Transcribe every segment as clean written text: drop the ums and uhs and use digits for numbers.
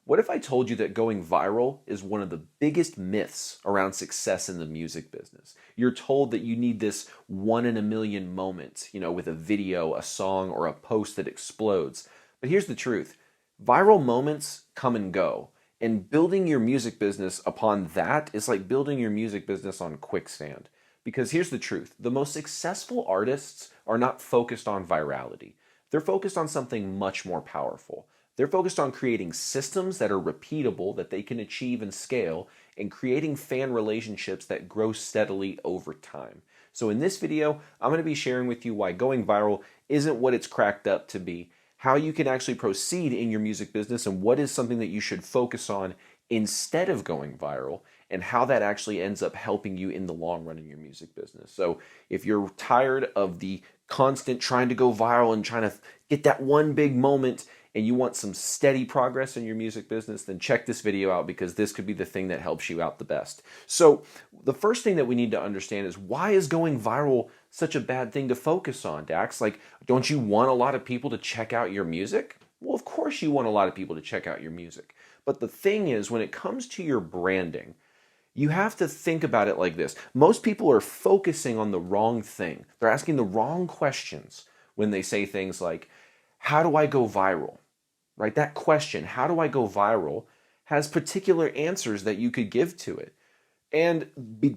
What if I told you that going viral is one of the biggest myths around success in the music business? You're told that you need this one in a million moment, with a video, a song, or a post that explodes. But here's the truth. Viral moments come and go. And building your music business upon that is like building your music business on quicksand. Because here's the truth. The most successful artists are not focused on virality. They're focused on something much more powerful. They're focused on creating systems that are repeatable, that they can achieve and scale, and creating fan relationships that grow steadily over time. So in this video, I'm going to be sharing with you why going viral isn't what it's cracked up to be, how you can actually proceed in your music business, and what is something that you should focus on instead of going viral, and how that actually ends up helping you in the long run in your music business. So if you're tired of the constant trying to go viral and trying to get that one big moment, and you want some steady progress in your music business, then check this video out, because this could be the thing that helps you out the best. So the first thing that we need to understand is, why is going viral such a bad thing to focus on, Dax? Like, don't you want a lot of people to check out your music? Well, of course you want a lot of people to check out your music. But the thing is, when it comes to your branding, you have to think about it like this. Most people are focusing on the wrong thing. They're asking the wrong questions when they say things like, how do I go viral? Right? That question, how do I go viral, has particular answers that you could give to it. And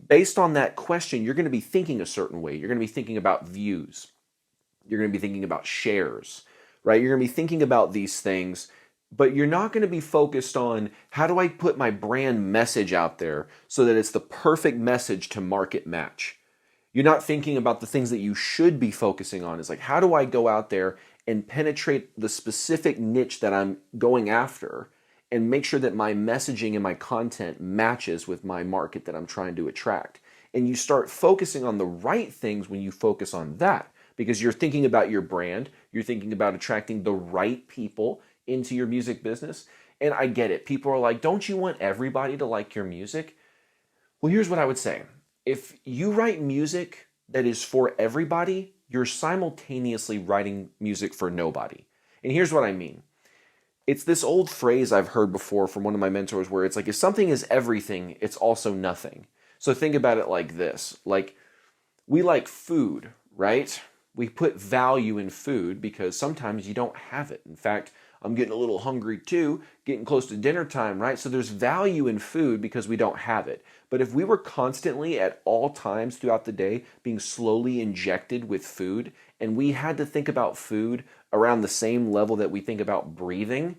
based on that question, you're going to be thinking a certain way. You're going to be thinking about views. You're going to be thinking about shares, right? You're going to be thinking about these things, but you're not going to be focused on, how do I put my brand message out there so that it's the perfect message to market match? You're not thinking about the things that you should be focusing on. It's like, how do I go out there and penetrate the specific niche that I'm going after and make sure that my messaging and my content matches with my market that I'm trying to attract? And you start focusing on the right things when you focus on that, because you're thinking about your brand, you're thinking about attracting the right people into your music business. And I get it. People are like, don't you want everybody to like your music? Well, here's what I would say. If you write music that is for everybody, you're simultaneously writing music for nobody. And here's what I mean. It's this old phrase I've heard before from one of my mentors, where it's like, if something is everything, it's also nothing. So think about it like this. Like, we like food, right? We put value in food because sometimes you don't have it. In fact, I'm getting a little hungry too, getting close to dinner time, right? So there's value in food because we don't have it. But if we were constantly at all times throughout the day being slowly injected with food, and we had to think about food around the same level that we think about breathing,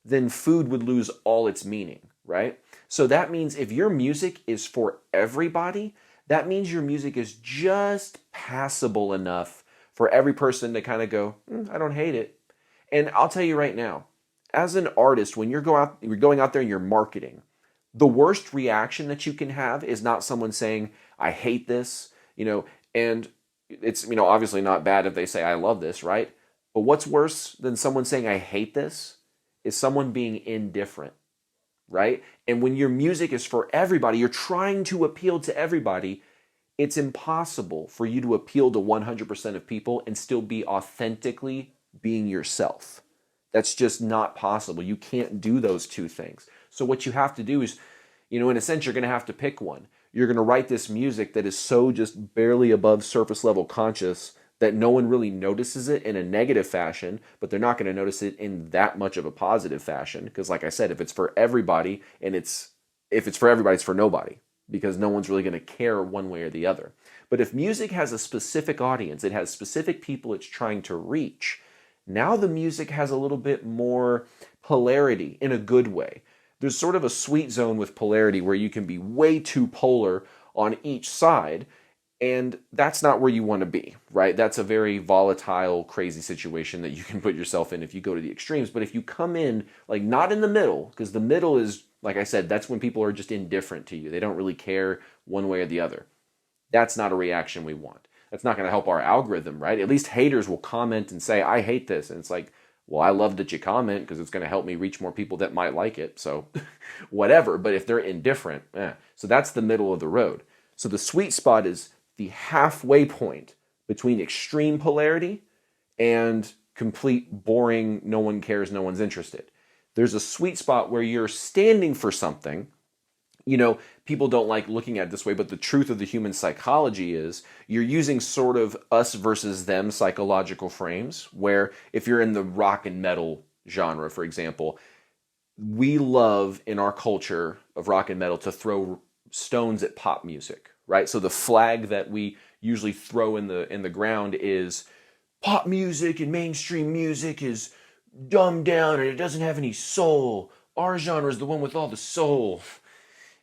then food would lose all its meaning, right? So that means if your music is for everybody, that means your music is just passable enough for every person to kind of go, I don't hate it. And I'll tell you right now, as an artist, when you're going out there and you're marketing, the worst reaction that you can have is not someone saying, I hate this, and it's, obviously not bad if they say, I love this, right? But what's worse than someone saying, I hate this, is someone being indifferent, right? And when your music is for everybody, you're trying to appeal to everybody, it's impossible for you to appeal to 100% of people and still be authentically being yourself. That's just not possible. You can't do those two things. So what you have to do is, in a sense, you're going to have to pick one. You're going to write this music that is so just barely above surface level conscious that no one really notices it in a negative fashion, but they're not going to notice it in that much of a positive fashion. Because like I said, if it's for everybody, and if it's for everybody, it's for nobody, because no one's really going to care one way or the other. But if music has a specific audience, it has specific people it's trying to reach, now the music has a little bit more polarity in a good way. There's sort of a sweet zone with polarity where you can be way too polar on each side, and that's not where you want to be, right? That's a very volatile, crazy situation that you can put yourself in if you go to the extremes. But if you come in, like, not in the middle, because the middle is, like I said, that's when people are just indifferent to you. They don't really care one way or the other. That's not a reaction we want. That's not going to help our algorithm, right? At least haters will comment and say, I hate this. And it's like, well, I love that you comment because it's going to help me reach more people that might like it. So whatever. But if they're indifferent, So that's the middle of the road. So the sweet spot is the halfway point between extreme polarity and complete boring, no one cares, no one's interested. There's a sweet spot where you're standing for something. People don't like looking at it this way, but the truth of the human psychology is you're using sort of us versus them psychological frames, where if you're in the rock and metal genre, for example, we love in our culture of rock and metal to throw stones at pop music, right? So the flag that we usually throw in the ground is pop music and mainstream music is dumbed down and it doesn't have any soul. Our genre is the one with all the soul.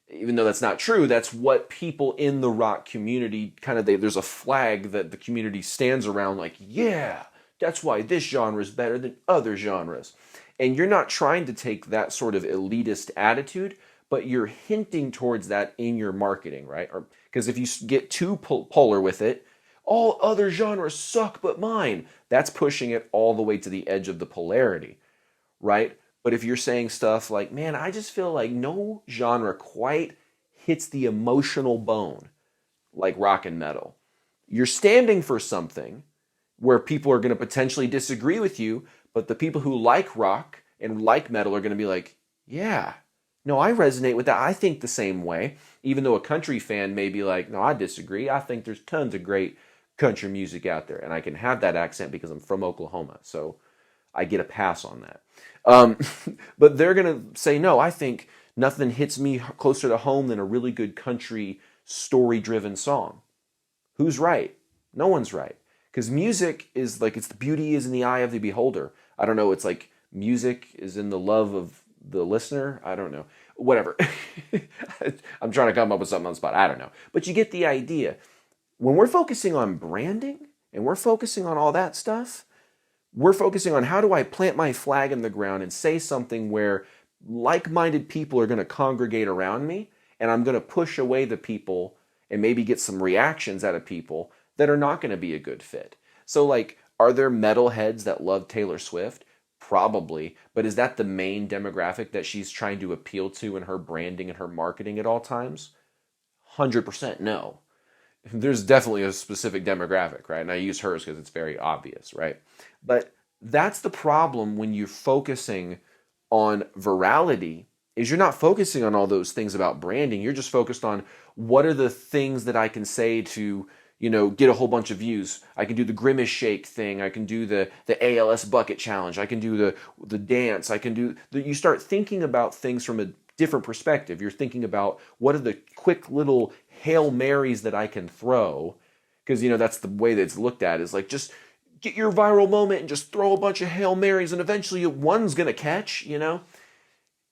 Even though that's not true, that's what people in the rock community there's a flag that the community stands around like, yeah, that's why this genre is better than other genres. And you're not trying to take that sort of elitist attitude, but you're hinting towards that in your marketing, right? Because if you get too polar with it, all other genres suck but mine, that's pushing it all the way to the edge of the polarity, right? But if you're saying stuff like, man, I just feel like no genre quite hits the emotional bone like rock and metal, you're standing for something where people are going to potentially disagree with you, but the people who like rock and like metal are going to be like, yeah, no, I resonate with that. I think the same way. Even though a country fan may be like, no, I disagree. I think there's tons of great country music out there. And I can have that accent because I'm from Oklahoma. So I get a pass on that. Um, but they're going to say, no, I think nothing hits me closer to home than a really good country story-driven song. Who's right? No one's right. Because music is like, it's the beauty is in the eye of the beholder. I don't know, it's like music is in the love of the listener. I don't know. Whatever. I'm trying to come up with something on the spot. I don't know. But you get the idea. When we're focusing on branding and we're focusing on all that stuff, we're focusing on how do I plant my flag in the ground and say something where like-minded people are going to congregate around me, and I'm going to push away the people and maybe get some reactions out of people that are not going to be a good fit. So like, are there metalheads that love Taylor Swift? Probably. But is that the main demographic that she's trying to appeal to in her branding and her marketing at all times? 100% no. There's definitely a specific demographic, right? And I use hers because it's very obvious, right? But that's the problem when you're focusing on virality, is you're not focusing on all those things about branding. You're just focused on what are the things that I can say to, get a whole bunch of views. I can do the grimace shake thing. I can do the ALS bucket challenge. I can do the dance. I can do you start thinking about things from a different perspective. You're thinking about what are the quick little Hail Marys that I can throw, because that's the way that it's looked at, is like, just get your viral moment and just throw a bunch of Hail Marys and eventually one's gonna catch,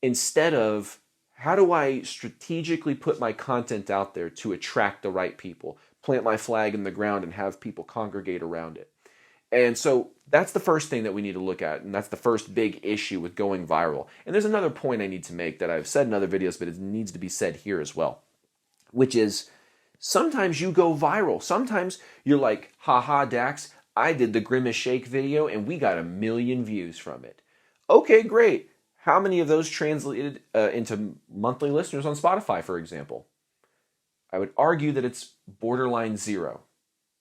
instead of how do I strategically put my content out there to attract the right people, plant my flag in the ground and have people congregate around it. And so that's the first thing that we need to look at, and that's the first big issue with going viral. And there's another point I need to make that I've said in other videos, but it needs to be said here as well, which is sometimes you go viral. Sometimes you're like, haha, Dax, I did the Grimace Shake video and we got 1 million views from it. Okay, great. How many of those translated into monthly listeners on Spotify, for example? I would argue that it's borderline zero,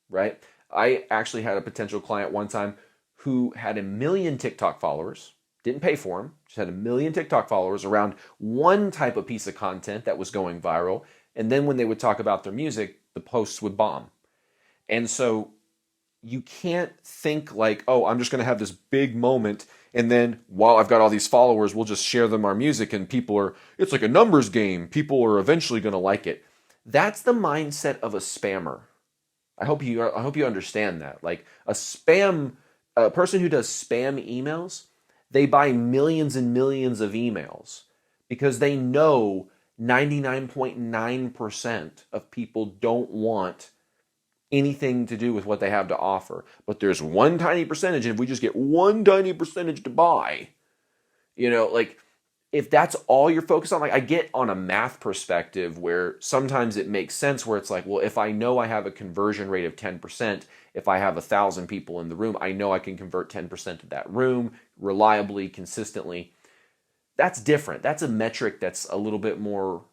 right? I actually had a potential client one time who had 1 million TikTok followers, didn't pay for them, just had 1 million TikTok followers around one type of piece of content that was going viral. And then when they would talk about their music, the posts would bomb. And so you can't think like, oh, I'm just going to have this big moment, and then while I've got all these followers, we'll just share them our music, and it's like a numbers game. People are eventually going to like it. That's the mindset of a spammer. I hope you understand that. Like a person who does spam emails, they buy millions and millions of emails because they know 99.9% of people don't want anything to do with what they have to offer. But there's one tiny percentage, and if we just get one tiny percentage to buy, like if that's all you're focused on, like I get on a math perspective where sometimes it makes sense where it's like, well, if I know I have a conversion rate of 10%, if I have 1,000 people in the room, I know I can convert 10% of that room reliably, consistently. That's different. That's a metric that's a little bit more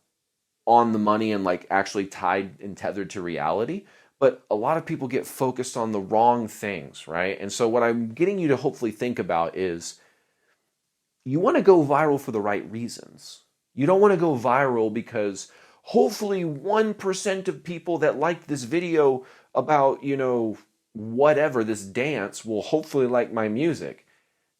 on the money and like actually tied and tethered to reality. But a lot of people get focused on the wrong things, right? And so what I'm getting you to hopefully think about is you want to go viral for the right reasons. You don't want to go viral because hopefully 1% of people that like this video about, whatever, this dance will hopefully like my music.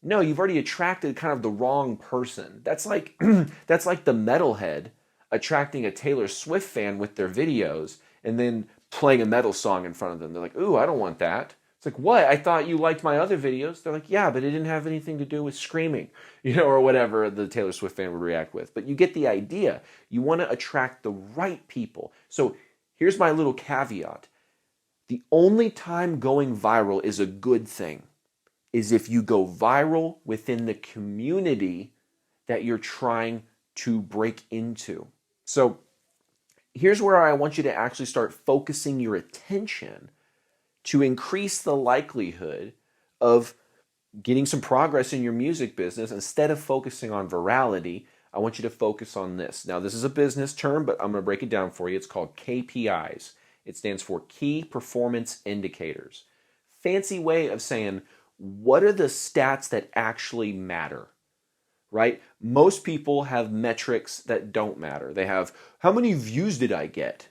No, you've already attracted kind of the wrong person. That's like that's like the metalhead attracting a Taylor Swift fan with their videos and then playing a metal song in front of them. They're like, "Ooh, I don't want that." It's like, "What? I thought you liked my other videos." They're like, "Yeah, but it didn't have anything to do with screaming," or whatever the Taylor Swift fan would react with. But you get the idea. You want to attract the right people. So here's my little caveat. The only time going viral is a good thing is if you go viral within the community that you're trying to break into. So here's where I want you to actually start focusing your attention to increase the likelihood of getting some progress in your music business. Instead of focusing on virality, I want you to focus on this. Now, this is a business term, but I'm going to break it down for you. It's called KPIs. It stands for Key Performance Indicators. Fancy way of saying, what are the stats that actually matter, right? Most people have metrics that don't matter. They have, how many views did I get?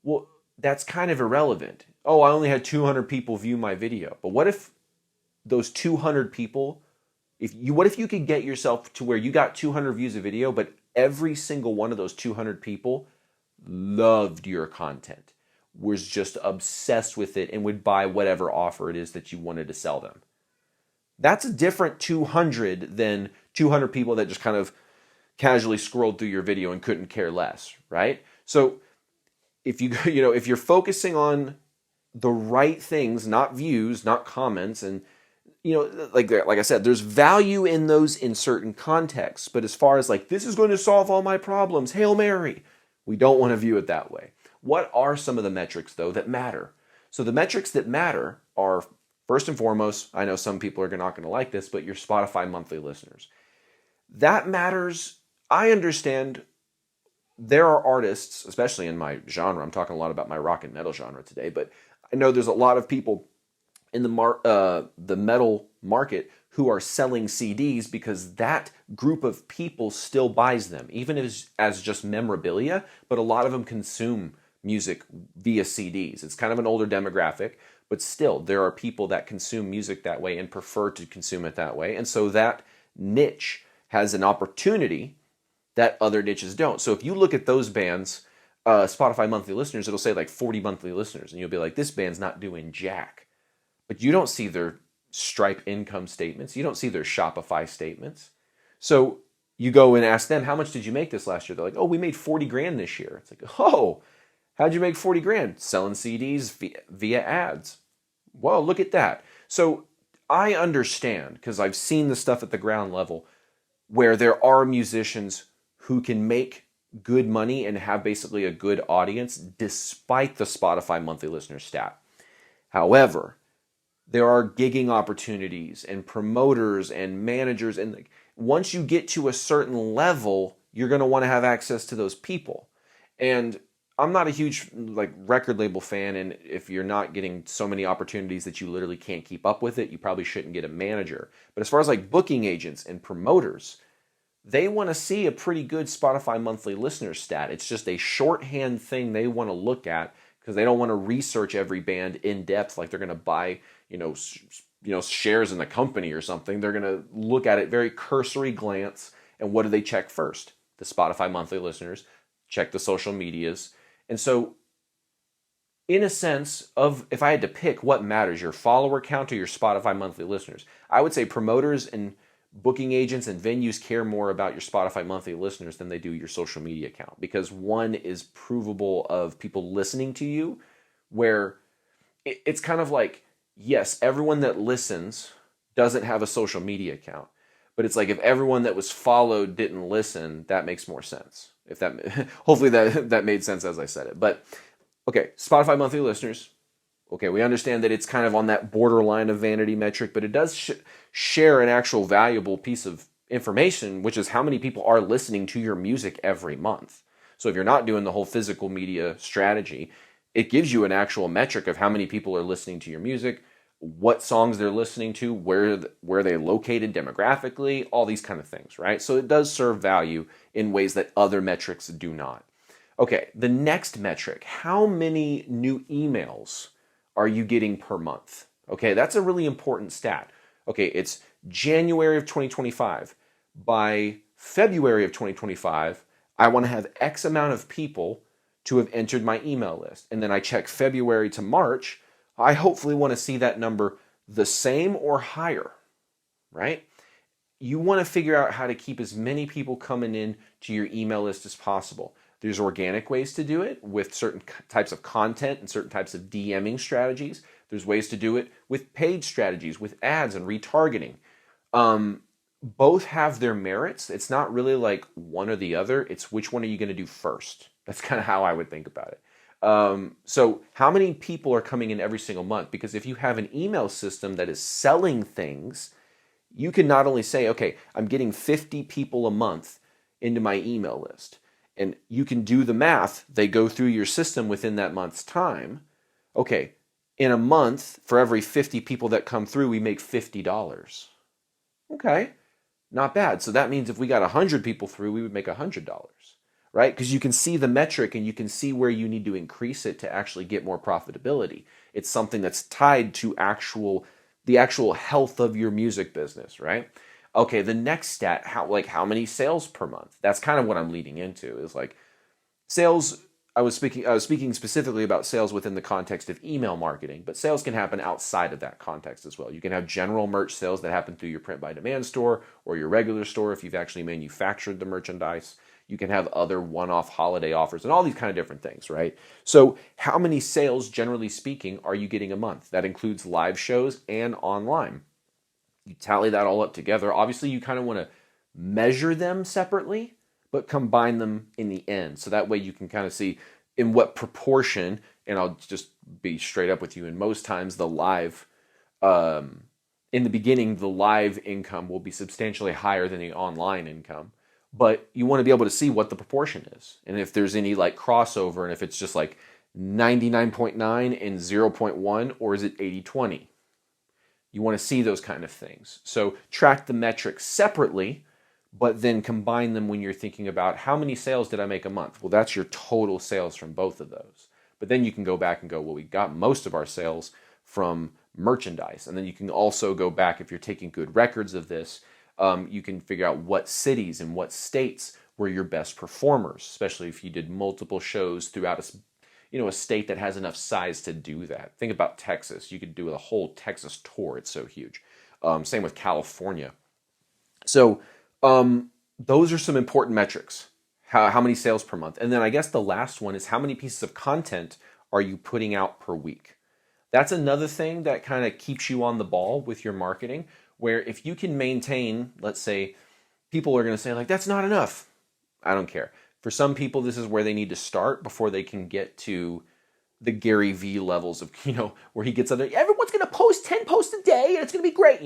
Well, that's kind of irrelevant. Oh, I only had 200 people view my video. But what if those 200 people, what if you could get yourself to where you got 200 views a video, but every single one of those 200 people loved your content, was just obsessed with it, and would buy whatever offer it is that you wanted to sell them? That's a different 200 than 200 people that just kind of casually scrolled through your video and couldn't care less, right? So if if you're focusing on the right things, not views, not comments, and like I said, there's value in those in certain contexts. But as far as like, this is going to solve all my problems, Hail Mary, we don't want to view it that way. What are some of the metrics, though, that matter? So the metrics that matter are, first and foremost, I know some people are not going to like this, but your Spotify monthly listeners. That matters. I understand there are artists, especially in my genre, I'm talking a lot about my rock and metal genre today, but I know there's a lot of people in the metal market who are selling CDs because that group of people still buys them, even as just memorabilia, but a lot of them consume music via CDs. It's kind of an older demographic, but still, there are people that consume music that way and prefer to consume it that way. And so that niche has an opportunity that other niches don't. So if you look at those bands, Spotify monthly listeners, it'll say like 40 monthly listeners, and you'll be like, this band's not doing jack. But you don't see their Stripe income statements. You don't see their Shopify statements. So you go and ask them, how much did you make this last year? They're like, oh, we made 40 grand this year. It's like, oh, how'd you make 40 grand? Selling CDs via ads. Well, look at that. So I understand, because I've seen the stuff at the ground level where there are musicians who can make good money and have basically a good audience despite the Spotify monthly listener stat. However, there are gigging opportunities and promoters and managers, and once you get to a certain level, you're going to want to have access to those people. And I'm not a huge record label fan, and if you're not getting so many opportunities that you literally can't keep up with it, you probably shouldn't get a manager. But as far as booking agents and promoters, they want to see a pretty good Spotify monthly listener stat. It's just a shorthand thing they want to look at because they don't want to research every band in depth like they're going to buy shares in the company or something. They're going to look at it very cursory glance. And what do they check first? The Spotify monthly listeners, check the social medias. And so in a sense of, if I had to pick what matters, your follower count or your Spotify monthly listeners, I would say promoters and booking agents and venues care more about your Spotify monthly listeners than they do your social media account, because one is provable of people listening to you, where it's kind of like, yes, everyone that listens doesn't have a social media account, but it's like if everyone that was followed didn't listen, that makes more sense. If that, hopefully that made sense as I said it. But okay, Spotify monthly listeners. Okay, we understand that it's kind of on that borderline of vanity metric, but it does share an actual valuable piece of information, which is how many people are listening to your music every month. So if you're not doing the whole physical media strategy, it gives you an actual metric of how many people are listening to your music, what songs they're listening to, where they're located demographically, all these kind of things, right? So it does serve value in ways that other metrics do not. Okay, the next metric, how many new emails are you getting per month? Okay, that's a really important stat. Okay, it's January of 2025. By February of 2025, I want to have X amount of people to have entered my email list. And then I check February to March. I hopefully want to see that number the same or higher, right? You want to figure out how to keep as many people coming in to your email list as possible. There's organic ways to do it with certain types of content and certain types of DMing strategies. There's ways to do it with paid strategies, with ads and retargeting. Both have their merits. It's not really like one or the other. It's which one are you going to do first? That's kind of how I would think about it. So how many people are coming in every single month? Because if you have an email system that is selling things, you can not only say, okay, I'm getting 50 people a month into my email list. And you can do the math. They go through your system within that month's time. Okay, in a month, for every 50 people that come through, we make $50. Okay, not bad. So that means if we got 100 people through, we would make $100, right? Because you can see the metric and you can see where you need to increase it to actually get more profitability. It's something that's tied to the actual health of your music business, right? Okay, the next stat, how many sales per month? That's kind of what I'm leading into, is like sales. I was speaking specifically about sales within the context of email marketing, but sales can happen outside of that context as well. You can have general merch sales that happen through your print by demand store or your regular store if you've actually manufactured the merchandise. You can have other one-off holiday offers and all these kind of different things, right? So how many sales, generally speaking, are you getting a month? That includes live shows and online. You tally that all up together. Obviously, you kind of want to measure them separately, but combine them in the end. So that way you can kind of see in what proportion, and I'll just be straight up with you, and most times the live, in the beginning, the live income will be substantially higher than the online income. But you want to be able to see what the proportion is. And if there's any like crossover, and if it's just like 99.9 and 0.1, or is it 80-20? You want to see those kind of things. So track the metrics separately, but then combine them when you're thinking about how many sales did I make a month? Well, that's your total sales from both of those. But then you can go back and go, well, we got most of our sales from merchandise. And then you can also go back, if you're taking good records of this, you can figure out what cities and what states were your best performers, especially if you did multiple shows throughout a state that has enough size to do that. Think about Texas. You could do a whole Texas tour. It's so huge. Same with California. So those are some important metrics. How many sales per month? And then I guess the last one is how many pieces of content are you putting out per week? That's another thing that kind of keeps you on the ball with your marketing, where if you can maintain, let's say, people are going to say like, that's not enough. I don't care. For some people, this is where they need to start before they can get to the Gary V levels of, where he gets up there, everyone's going to post 10 posts a day and it's going to be great.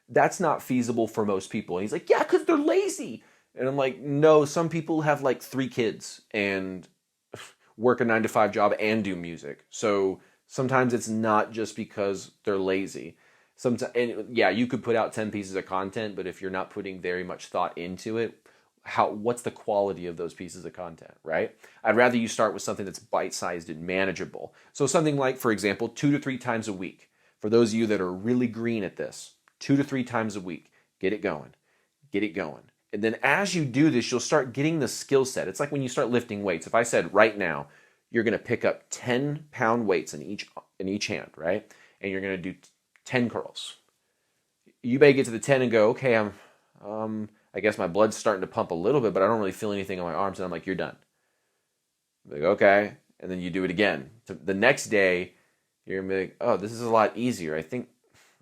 That's not feasible for most people. And he's like, yeah, because they're lazy. And I'm like, no, some people have like 3 kids and work a 9-to-5 job and do music. So sometimes it's not just because they're lazy. You could put out 10 pieces of content, but if you're not putting very much thought into it, what's the quality of those pieces of content, right? I'd rather you start with something that's bite-sized and manageable. So something like, for example, 2 to 3 times a week. For those of you that are really green at this, 2 to 3 times a week, get it going. And then as you do this, you'll start getting the skill set. It's like when you start lifting weights. If I said right now, you're going to pick up 10-pound weights in each hand, right? And you're going to do 10 curls. You may get to the 10 and go, okay, I guess my blood's starting to pump a little bit, but I don't really feel anything on my arms. And I'm like, you're done. I'm like, okay. And then you do it again. The next day, you're going to be like, oh, this is a lot easier. I think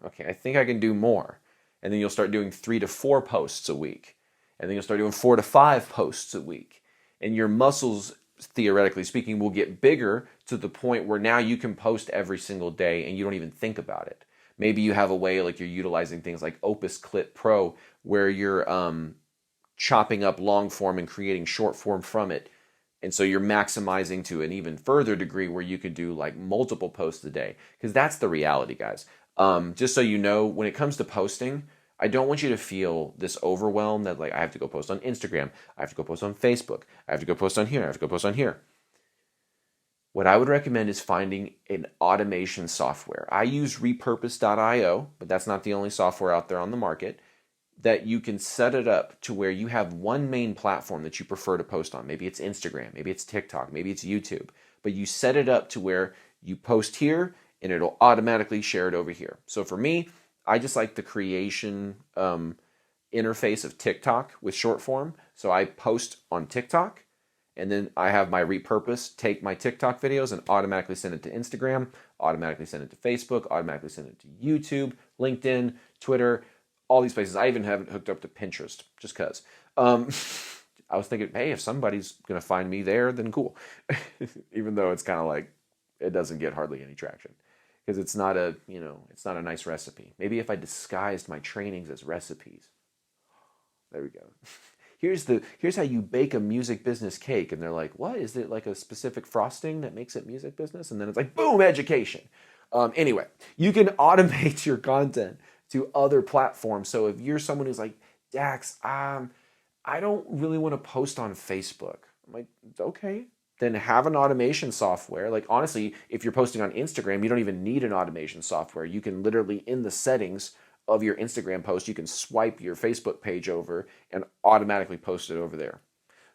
I can do more. And then you'll start doing 3 to 4 posts a week. And then you'll start doing 4 to 5 posts a week. And your muscles, theoretically speaking, will get bigger to the point where now you can post every single day and you don't even think about it. Maybe you have a way like you're utilizing things like Opus Clip Pro where you're chopping up long form and creating short form from it And so you're maximizing to an even further degree where you could do like multiple posts a day. Because that's the reality, guys. Just so you know, when it comes to posting, I don't want you to feel this overwhelm that like I have to go post on Instagram, I have to go post on Facebook, I have to go post on here, I have to go post on here. What I would recommend is finding an automation software. I use repurpose.io, but that's not the only software out there on the market, that you can set it up to where you have one main platform that you prefer to post on. Maybe it's Instagram, maybe it's TikTok, maybe it's YouTube, but you set it up to where you post here and it'll automatically share it over here. So for me, I just like the creation interface of TikTok with short form. So I post on TikTok, and then I have my repurpose take my TikTok videos and automatically send it to Instagram, automatically send it to Facebook, automatically send it to YouTube, LinkedIn, Twitter, all these places. I even have it hooked up to Pinterest just because. I was thinking, hey, if somebody's going to find me there, then cool. Even though it's kind of like, it doesn't get hardly any traction because it's not a, it's not a nice recipe. Maybe if I disguised my trainings as recipes. There we go. Here's how you bake a music business cake. And they're like, what? Is it like a specific frosting that makes it music business? And then it's like, boom, education. Anyway, you can automate your content to other platforms. So if you're someone who's like, Dax, I don't really want to post on Facebook. I'm like, okay, then have an automation software. Like honestly, if you're posting on Instagram, you don't even need an automation software. You can literally in the settings of your Instagram post, you can swipe your Facebook page over and automatically post it over there.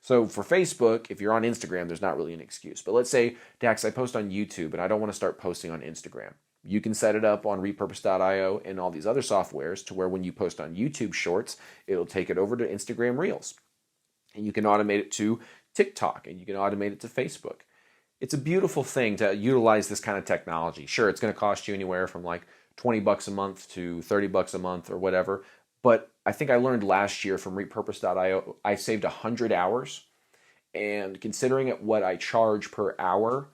So for Facebook, if you're on Instagram, there's not really an excuse. But let's say, Dax, I post on YouTube and I don't want to start posting on Instagram. You can set it up on repurpose.io and all these other softwares to where when you post on YouTube Shorts, it'll take it over to Instagram Reels. And you can automate it to TikTok and you can automate it to Facebook. It's a beautiful thing to utilize this kind of technology. Sure, it's going to cost you anywhere from like $20 a month to $30 a month or whatever. But I think I learned last year from repurpose.io, I saved 100 hours. And considering it what I charge per hour,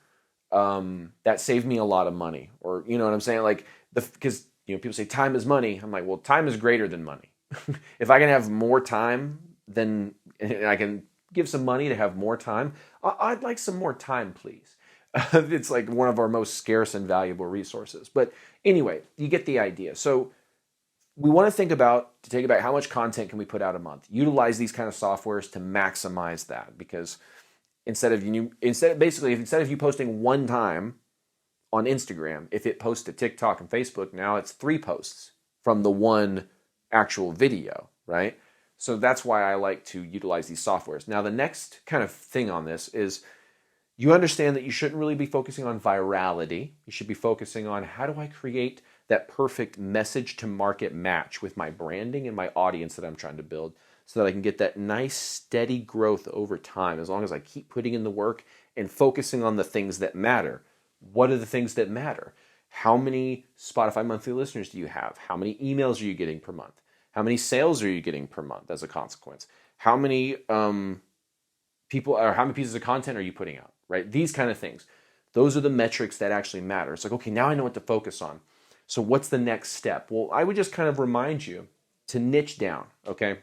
that saved me a lot of money. Or, you know what I'm saying? Like, because, people say time is money. I'm like, well, time is greater than money. If I can have more time, then and I can give some money to have more time. I'd like some more time, please. It's like one of our most scarce and valuable resources. But anyway, you get the idea. So we want to take about how much content can we put out a month. Utilize these kind of softwares to maximize that, because instead of you posting one time on Instagram, if it posts to TikTok and Facebook, now it's 3 posts from the one actual video, right? So that's why I like to utilize these softwares. Now, the next kind of thing on this is you understand that you shouldn't really be focusing on virality. You should be focusing on how do I create that perfect message to market match with my branding and my audience that I'm trying to build so that I can get that nice steady growth over time as long as I keep putting in the work and focusing on the things that matter. What are the things that matter? How many Spotify monthly listeners do you have? How many emails are you getting per month? How many sales are you getting per month as a consequence? How many people or how many pieces of content are you putting out, right? These kind of things. Those are the metrics that actually matter. It's like, okay, now I know what to focus on. So what's the next step? Well, I would just kind of remind you to niche down, okay?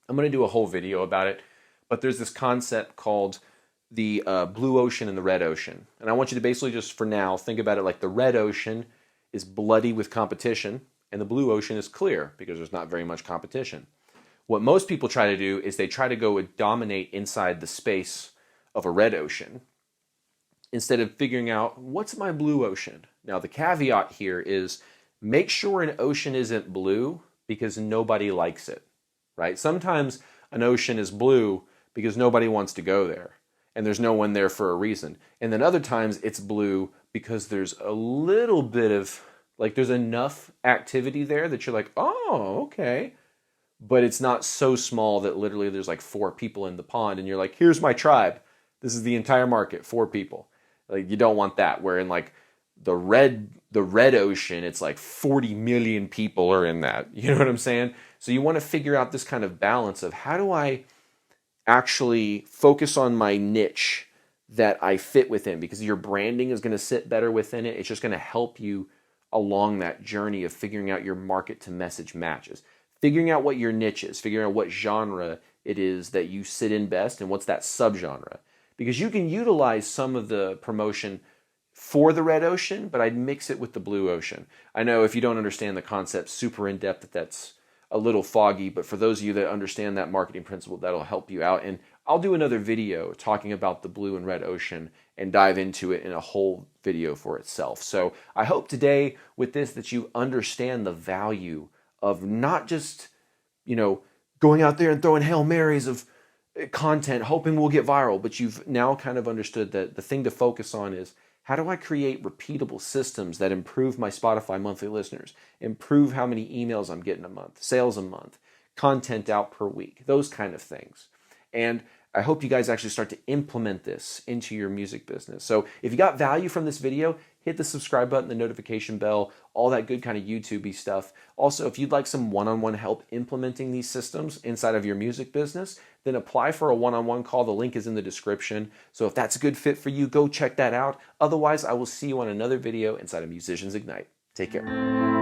I'm going to do a whole video about it, but there's this concept called the blue ocean and the red ocean. And I want you to basically just, for now, think about it like the red ocean is bloody with competition, and the blue ocean is clear because there's not very much competition. What most people try to do is they try to go and dominate inside the space of a red ocean instead of figuring out what's my blue ocean. Now, the caveat here is make sure an ocean isn't blue because nobody likes it, right? Sometimes an ocean is blue because nobody wants to go there and there's no one there for a reason. And then other times it's blue because there's a little bit of, like there's enough activity there that you're like, oh, okay. But it's not so small that literally there's like 4 people in the pond and you're like, here's my tribe. This is the entire market, 4 people. Like you don't want that. Where in like the red ocean, it's like 40 million people are in that. You know what I'm saying? So you want to figure out this kind of balance of how do I actually focus on my niche that I fit within, because your branding is going to sit better within it. It's just going to help you along that journey of figuring out your market to message matches. Figuring out what your niche is, figuring out what genre it is that you sit in best and what's that subgenre. because you can utilize some of the promotion for the red ocean, but I'd mix it with the blue ocean. I know if you don't understand the concept super in depth, that's a little foggy, but for those of you that understand that marketing principle, that'll help you out. And I'll do another video talking about the blue and red ocean and dive into it in a whole video for itself. So I hope today with this that you understand the value of not just, going out there and throwing Hail Marys of content, hoping we'll get viral, but you've now kind of understood that the thing to focus on is, how do I create repeatable systems that improve my Spotify monthly listeners, improve how many emails I'm getting a month, sales a month, content out per week, those kind of things. And I hope you guys actually start to implement this into your music business. So if you got value from this video, hit the subscribe button, the notification bell, all that good kind of YouTube-y stuff. Also, if you'd like some one-on-one help implementing these systems inside of your music business, then apply for a one-on-one call. The link is in the description. So if that's a good fit for you, go check that out. Otherwise, I will see you on another video inside of Musicians Ignite. Take care.